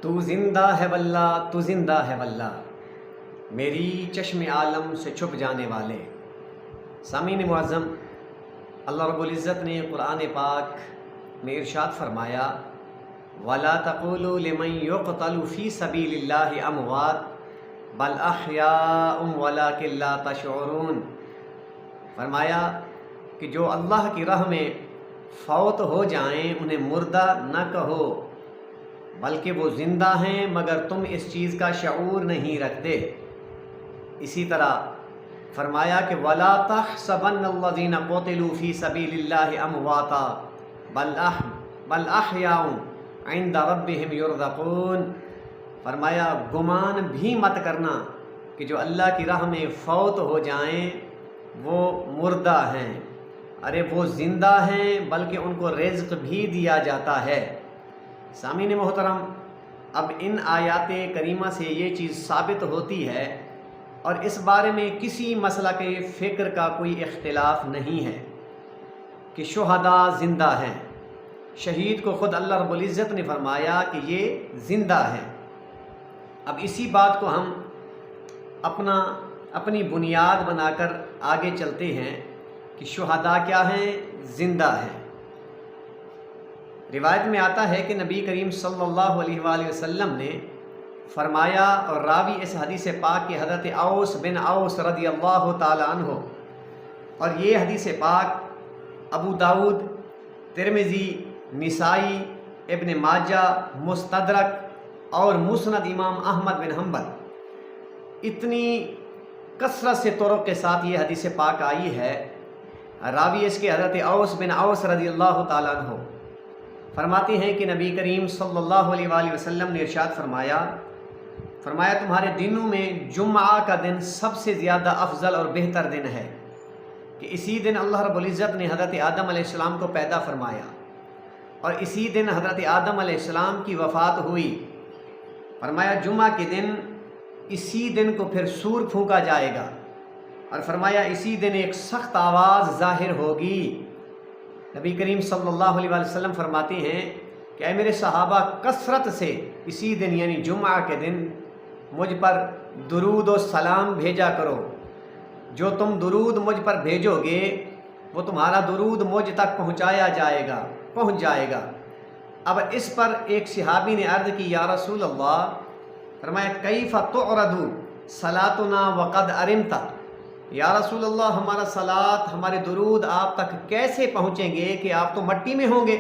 تو زندہ ہے واللہ، تو زندہ ہے واللہ، میری چشم عالم سے چھپ جانے والے۔ سامعین معظم، اللہ رب العزت نے قرآن پاک میں ارشاد فرمایا وَلَا تَقُولُوا لِمَنْ يُقْتَلُ فِي سَبِيلِ اللَّهِ أَمْوَاتٌ بَلْ أَحْيَاءٌ وَلَٰكِن لَّا تَشْعُرُونَ۔ فرمایا کہ جو اللہ کی راہ میں فوت ہو جائیں انہیں مردہ نہ کہو، بلکہ وہ زندہ ہیں مگر تم اس چیز کا شعور نہیں رکھتے۔ اسی طرح فرمایا کہ وَلَا تَحْسَبَنَّ الَّذِينَ قُتِلُوا فِي سَبِيلِ اللَّهِ أَمْوَاتًا بَلْ أَحْيَاءٌ عِندَ رَبِّهِمْ يُرْزَقُونَ۔ فرمایا گمان بھی مت کرنا کہ جو اللہ کی راہ میں فوت ہو جائیں وہ مردہ ہیں، ارے وہ زندہ ہیں بلکہ ان کو رزق بھی دیا جاتا ہے۔ سامعین محترم، اب ان آیات کریمہ سے یہ چیز ثابت ہوتی ہے اور اس بارے میں کسی مسئلہ کے فکر کا کوئی اختلاف نہیں ہے کہ شہداء زندہ ہیں۔ شہید کو خود اللہ رب العزت نے فرمایا کہ یہ زندہ ہے۔ اب اسی بات کو ہم اپنی بنیاد بنا کر آگے چلتے ہیں کہ شہداء کیا ہیں؟ زندہ ہیں۔ روایت میں آتا ہے کہ نبی کریم صلی اللہ علیہ وآلہ وسلم نے فرمایا، اور راوی اس حدیث پاک کے حضرت اوس بن اوس رضی اللہ تعالی عنہ، اور یہ حدیث پاک ابو داود، ترمذی، نسائی، ابن ماجہ، مستدرک اور مسند امام احمد بن حنبل، اتنی کثرت سے طرق کے ساتھ یہ حدیث پاک آئی ہے۔ راوی اس کے حضرت اوس بن اوس رضی اللہ تعالی عنہ فرماتے ہیں کہ نبی کریم صلی اللہ علیہ وآلہ وسلم نے ارشاد فرمایا تمہارے دنوں میں جمعہ کا دن سب سے زیادہ افضل اور بہتر دن ہے کہ اسی دن اللہ رب العزت نے حضرت آدم علیہ السلام کو پیدا فرمایا اور اسی دن حضرت آدم علیہ السلام کی وفات ہوئی۔ فرمایا جمعہ کے دن اسی دن کو پھر سور پھونکا جائے گا، اور فرمایا اسی دن ایک سخت آواز ظاہر ہوگی۔ نبی کریم صلی اللہ علیہ وآلہ وسلم فرماتے ہیں کہ اے میرے صحابہ، کثرت سے اسی دن یعنی جمعہ کے دن مجھ پر درود و سلام بھیجا کرو۔ جو تم درود مجھ پر بھیجو گے وہ تمہارا درود مجھ تک پہنچ جائے گا۔ اب اس پر ایک صحابی نے عرض کی، یا رسول اللہ، فرمایا کیف تعرض صلاتنا وقد ارمت، یا رسول اللہ ہمارا صلات، ہمارے درود آپ تک کیسے پہنچیں گے کہ آپ تو مٹی میں ہوں گے؟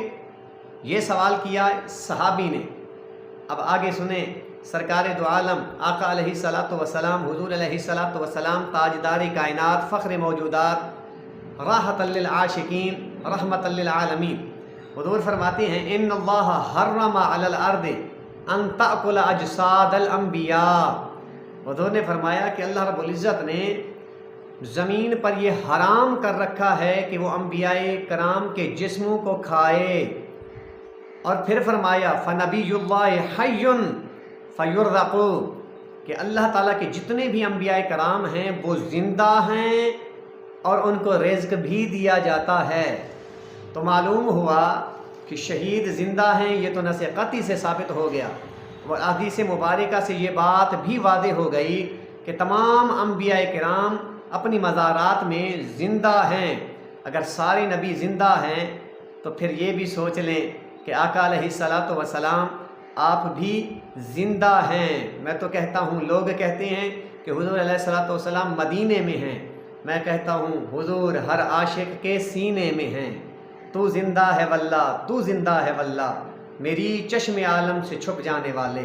یہ سوال کیا صحابی نے۔ اب آگے سنیں، سرکار دو عالم آقا علیہ الصلاۃ والسلام، حضور علیہ الصلاۃ والسلام، تاجدار کائنات، فخر موجودات، راحت للعاشقین، رحمت للعالمین، حضور فرماتے ہیں ان اللہ حرم علی الارض ان تأکل اجساد الانبیاء۔ حضور نے فرمایا کہ اللہ رب العزت نے زمین پر یہ حرام کر رکھا ہے کہ وہ انبیاء کرام کے جسموں کو کھائے، اور پھر فرمایا فنبی اللہ حی فیرزق، کہ اللہ تعالیٰ کے جتنے بھی انبیاء کرام ہیں وہ زندہ ہیں اور ان کو رزق بھی دیا جاتا ہے۔ تو معلوم ہوا کہ شہید زندہ ہیں، یہ تو نص قطعی سے ثابت ہو گیا، اور حدیث مبارکہ سے یہ بات بھی واضح ہو گئی کہ تمام انبیاء کرام اپنی مزارات میں زندہ ہیں۔ اگر سارے نبی زندہ ہیں تو پھر یہ بھی سوچ لیں کہ آقا علیہ الصلاۃ والسلام آپ بھی زندہ ہیں۔ میں تو کہتا ہوں، لوگ کہتے ہیں کہ حضور علیہ الصلاۃ والسلام مدینے میں ہیں، میں کہتا ہوں حضور ہر عاشق کے سینے میں ہیں۔ تو زندہ ہے واللہ، تو زندہ ہے واللہ، میری چشم عالم سے چھپ جانے والے۔